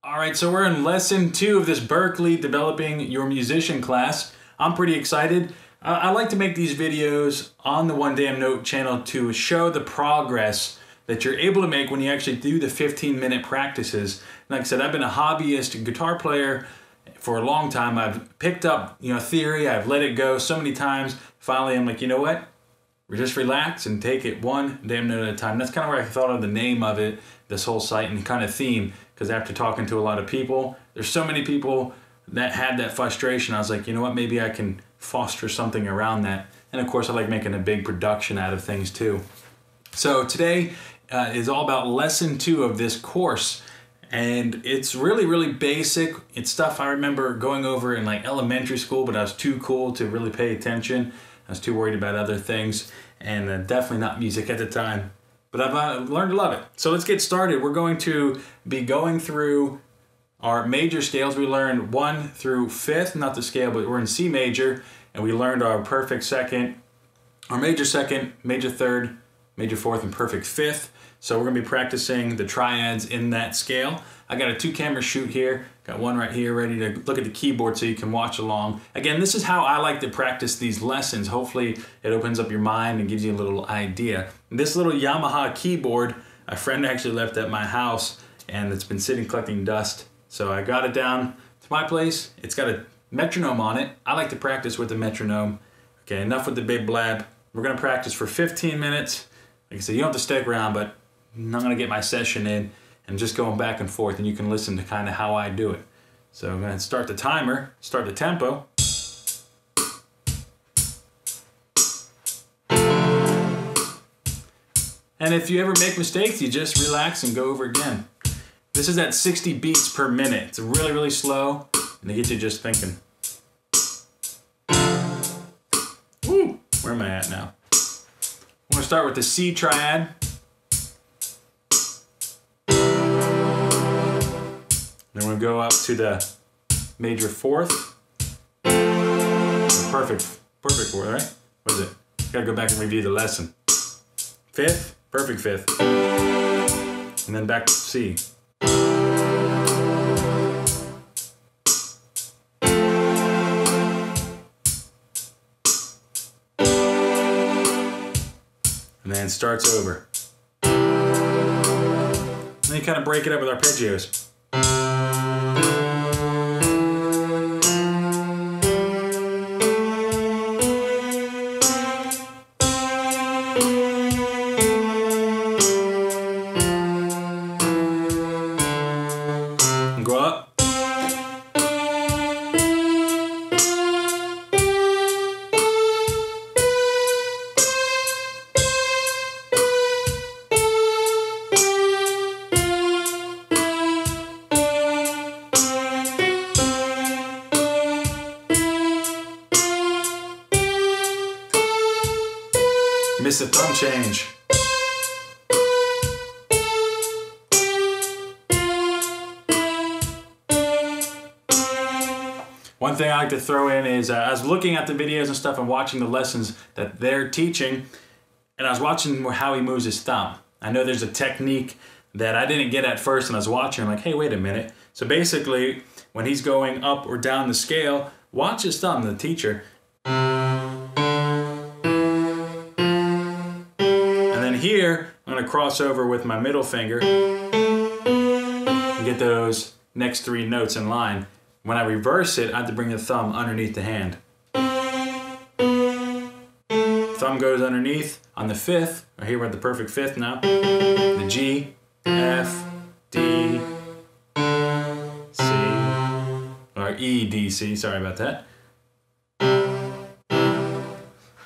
All right, so we're in lesson 2 of this Berklee Developing Your Musician class. I'm pretty excited. I like to make these videos on the One Damn Note channel to show the progress that you're able to make when you actually do the 15-minute practices. Like I said, I've been a hobbyist guitar player for a long time. I've picked up, theory. I've let it go so many times. Finally, I'm like, you know what? We just relax and take it one damn note at a time. That's kind of where I thought of the name of it, this whole site and kind of theme, because after talking to a lot of people, there's so many people that had that frustration. I was like, you know what, maybe I can foster something around that. And of course, I like making a big production out of things too. So today is all about lesson 2 of this course. And it's really basic. It's stuff I remember going over in like elementary school, but I was too cool to really pay attention. I was too worried about other things, and definitely not music at the time. But I've learned to love it. So let's get started. We're going to be going through our major scales. We learned 1 through 5th, not the scale, but we're in C major, and we learned our perfect second, our major second, major third, major fourth, and perfect 5th. So we're going to be practicing the triads in that scale. I got a 2-camera shoot here. Got one right here ready to look at the keyboard so you can watch along. Again, this is how I like to practice these lessons. Hopefully it opens up your mind and gives you a little idea. This little Yamaha keyboard, a friend actually left at my house, and it's been sitting collecting dust. So I got it down to my place. It's got a metronome on it. I like to practice with the metronome. Okay, enough with the big blab. We're going to practice for 15 minutes. Like I said, you don't have to stick around, but I'm going to get my session in and just going back and forth, and you can listen to kind of how I do it. So I'm going to start the timer, start the tempo. And if you ever make mistakes, you just relax and go over again. This is at 60 beats per minute. It's really slow, and they get you just thinking. Woo! Where am I at now? I'm going to start with the C triad. Then we'll go up to the major 4th. Perfect 4th, right? What is it? Gotta go back and review the lesson. 5th, perfect 5th. And then back to C. And then starts over. And then you kind of break it up with arpeggios. Go up. Miss the thumb change. One thing I like to throw in is I was looking at the videos and stuff and watching the lessons that they're teaching, and I was watching how he moves his thumb. I know there's a technique that I didn't get at first, and I was watching, I'm like, hey, wait a minute. So basically, when he's going up or down the scale, watch his thumb, the teacher. And then here, I'm gonna cross over with my middle finger and get those next 3 notes in line. When I reverse it, I have to bring the thumb underneath the hand. Thumb goes underneath on the 5th. Right here we're at the perfect 5th now. The G, F, D, C, or E, D, C, sorry about that.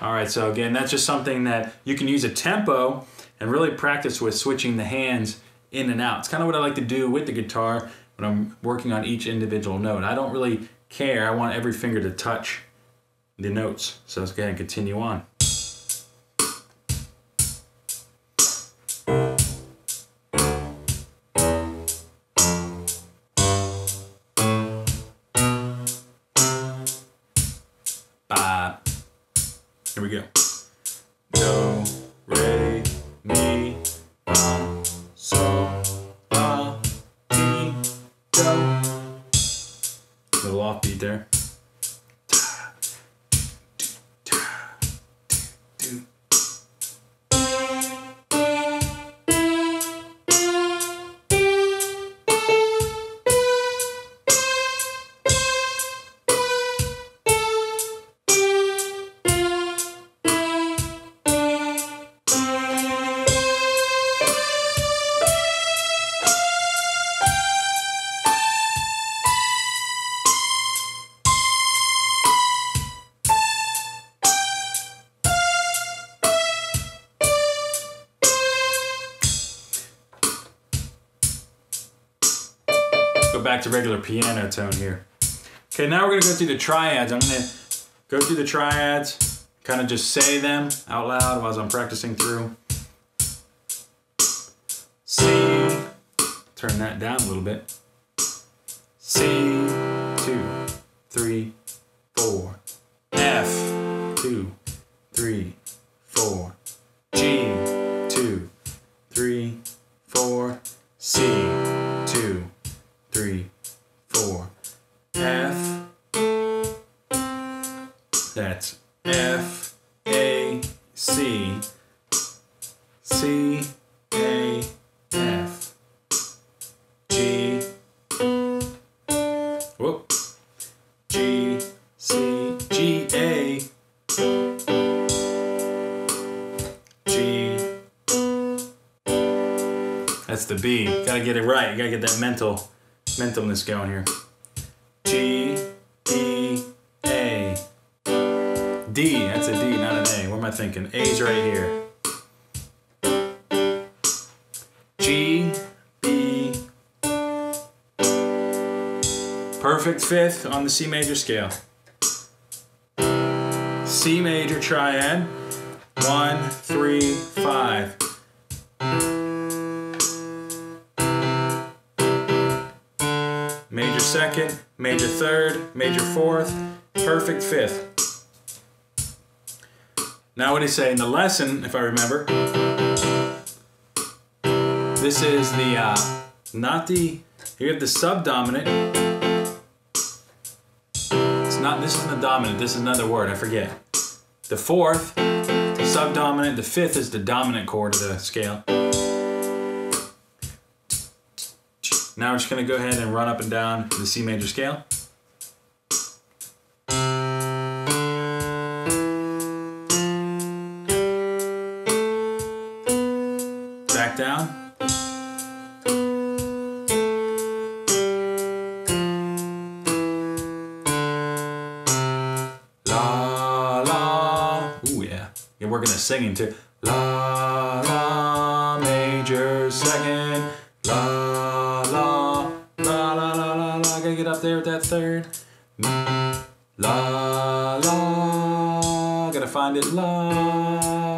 All right, so again, that's just something that you can use a tempo and really practice with switching the hands in and out. It's kind of what I like to do with the guitar when I'm working on each individual note. I don't really care. I want every finger to touch the notes. So let's go ahead and continue on. Ba. Here we go. Do, re, mi, fa, sol, la, ti, go. Little offbeat there. Go back to regular piano tone here. Okay, now we're gonna go through the triads. I'm gonna go through the triads, kind of just say them out loud as I'm practicing through. C, turn that down a little bit. C, 2, 3, 4. F, 2, 3, 4. G, 2, 3, 4. C, 2, 3, 4. F, that's F, A, C, C, A, F, G, whoop, G, C, G, A, G, that's the B. Gotta get it right. You gotta get that mentalness going here. G, E, A. D, that's a D, not an A. What am I thinking? A's right here. G, B. Perfect fifth on the C major scale. C major triad. 1, 3, 5. Major second, major third, major fourth, perfect fifth. Now what do you say in the lesson, if I remember? This is the, not the, you have the subdominant. It's not, this isn't the dominant, this is another word, I forget. The fourth, subdominant, the fifth is the dominant chord of the scale. Now we're just going to go ahead and run up and down the C major scale. Back down. La, la. Ooh, yeah. You're working the singing too. La, la, major second. La. Get up there with that third. La, la, gotta find it. La,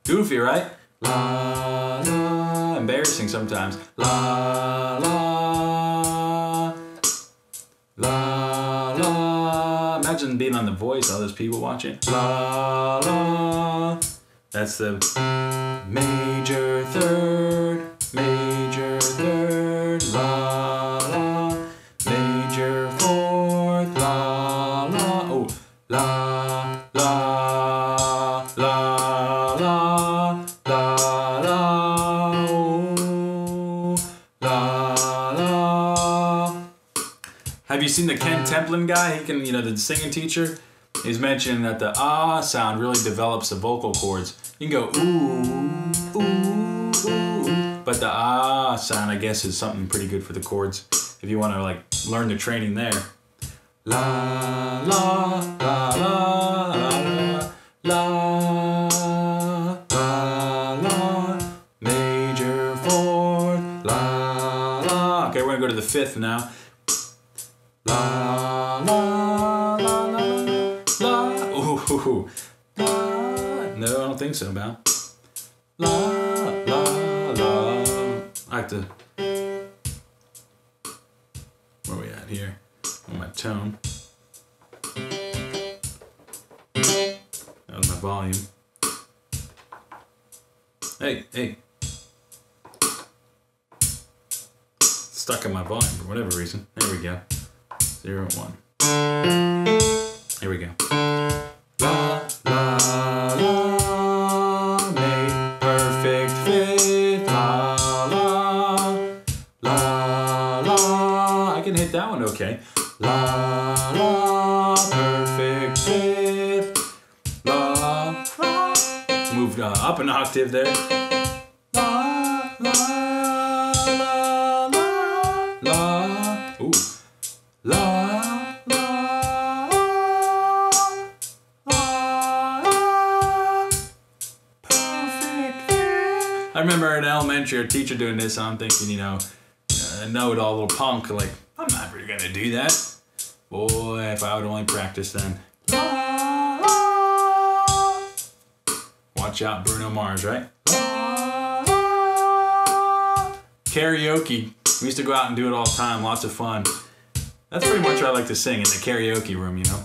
goofy, right? La, la, embarrassing sometimes. La, la, la, la. Imagine being on The Voice, all those people watching. La, la, that's the major third, major third, la. Have you seen the Ken Templin guy? He can, the singing teacher. He's mentioning that the ah sound really develops the vocal cords. You can go ooh, ooh, ooh, but the ah sound, I guess, is something pretty good for the chords if you want to learn the training there. La la la la la la la, major fourth, la la. Okay, we're gonna go to the fifth now. La la la la la. Ooh, la. No, I don't think so, Mal. La la la. I have to. Where are we at here? On my tone. That was my volume. Hey, hey. stuck in my volume for whatever reason. There we go. 0, 1. Here we go. La, la, la, made perfect fit. La, la, la, la. I can hit that one okay. La, la, perfect fit. La, la. Moved up an octave there. La, la, la, la, la. Ooh. La. I remember in elementary, a teacher doing this, and I'm thinking, you know, know-it-all little punk, like, I'm not really gonna do that. Boy, if I would only practice then. Watch out, Bruno Mars, right? Karaoke. We used to go out and do it all the time, lots of fun. That's pretty much what I like to sing in the karaoke room, you know.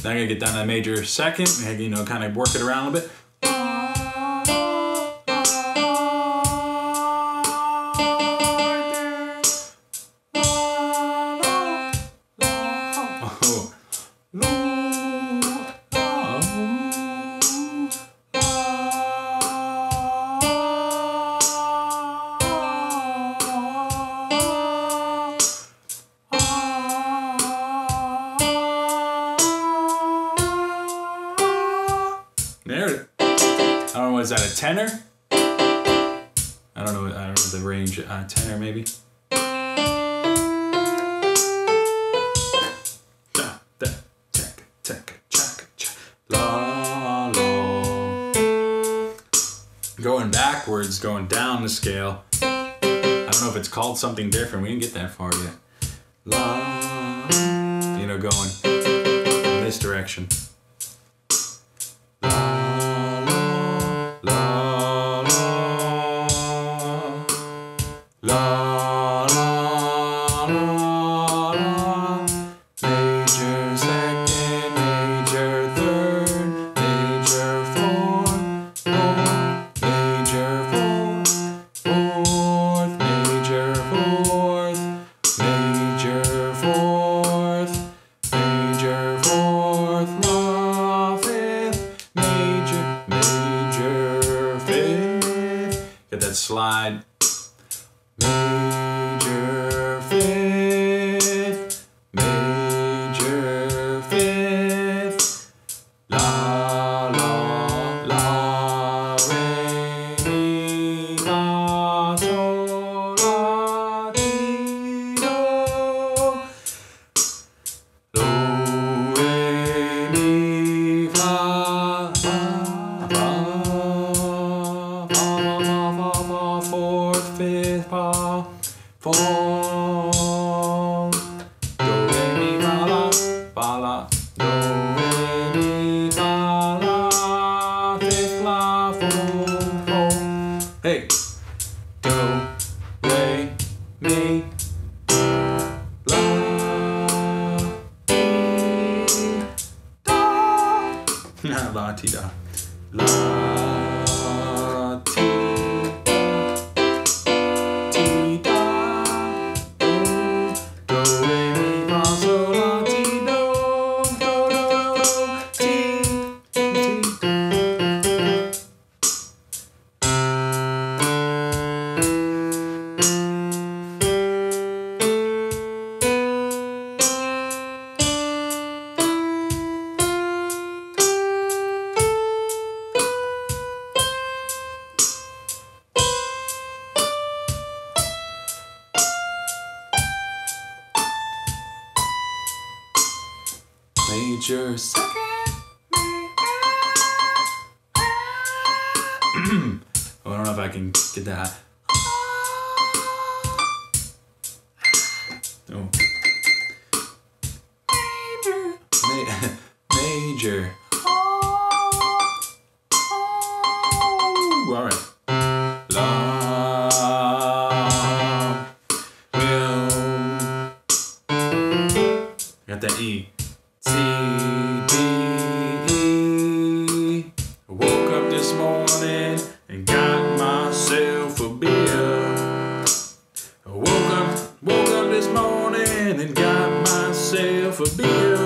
Then I gotta get down to a major second, and, you know, kind of work it around a little bit. There. I don't know, is that a tenor? I don't know the range. Tenor maybe. La, la. Going backwards, going down the scale. I don't know if it's called something different. We didn't get that far yet. La, you know, going in this direction. That slide. Major fifth, major fifth. La la la re mi fa sol la ti do. Do re mi fa fourth, fifth, fa, fall. Do, re, mi, fa, la, do, re, mi, fa, la, fifth, la, fall. Hey. Do, re, mi, la, ti, do. La, ti, da. La, ti. Major second. Oh, I don't know if I can get that high. Oh. Major. All right. La. Got that E. C, D, E. I woke up this morning and got myself a beer. I woke up this morning and got myself a beer.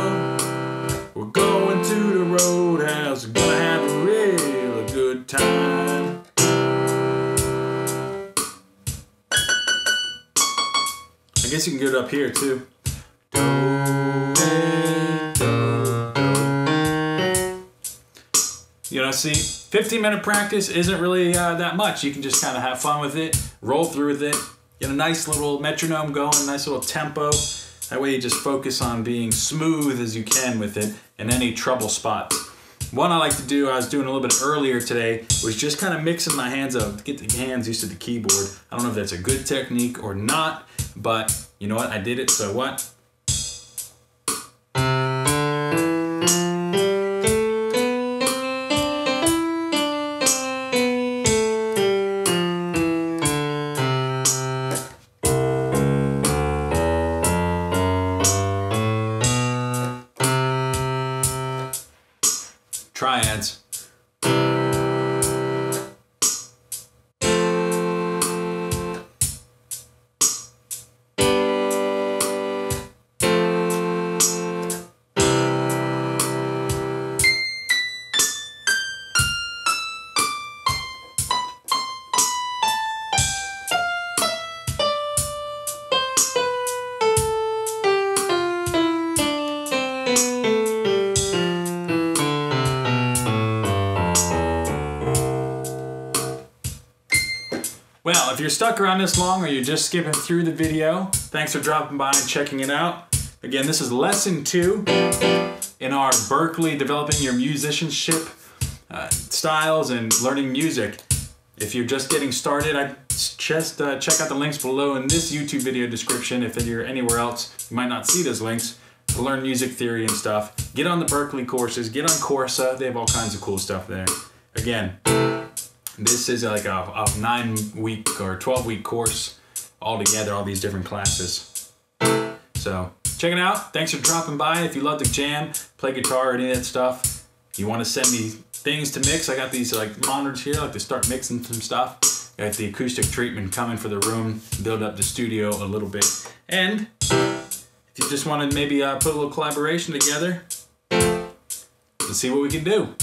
We're going to the roadhouse, gonna have a real good time. I guess you can get it up here too. Do, re, do, do. You know, see, 15-minute practice isn't really that much. You can just kind of have fun with it, roll through with it, get a nice little metronome going, a nice little tempo. That way you just focus on being smooth as you can with it in any trouble spots. One I like to do, I was doing a little bit earlier today, was just kind of mixing my hands up to get the hands used to the keyboard. I don't know if that's a good technique or not, but you know what, I did it, so what? Triads. Well, if you're stuck around this long or you're just skipping through the video, thanks for dropping by and checking it out. Again, this is lesson 2 in our Berklee Developing Your Musicianship Styles and Learning Music. If you're just getting started, I'd just check out the links below in this YouTube video description. If you're anywhere else, you might not see those links to learn music theory and stuff. Get on the Berklee courses, get on Coursera. They have all kinds of cool stuff there. Again, this is like a 9-week or 12-week course altogether, all these different classes. So check it out. Thanks for dropping by. If you love to jam, play guitar, or any of that stuff, you want to send me things to mix, I got these like monitors here, like to start mixing some stuff. Got the acoustic treatment coming for the room, build up the studio a little bit. And if you just want to maybe put a little collaboration together, let's see what we can do.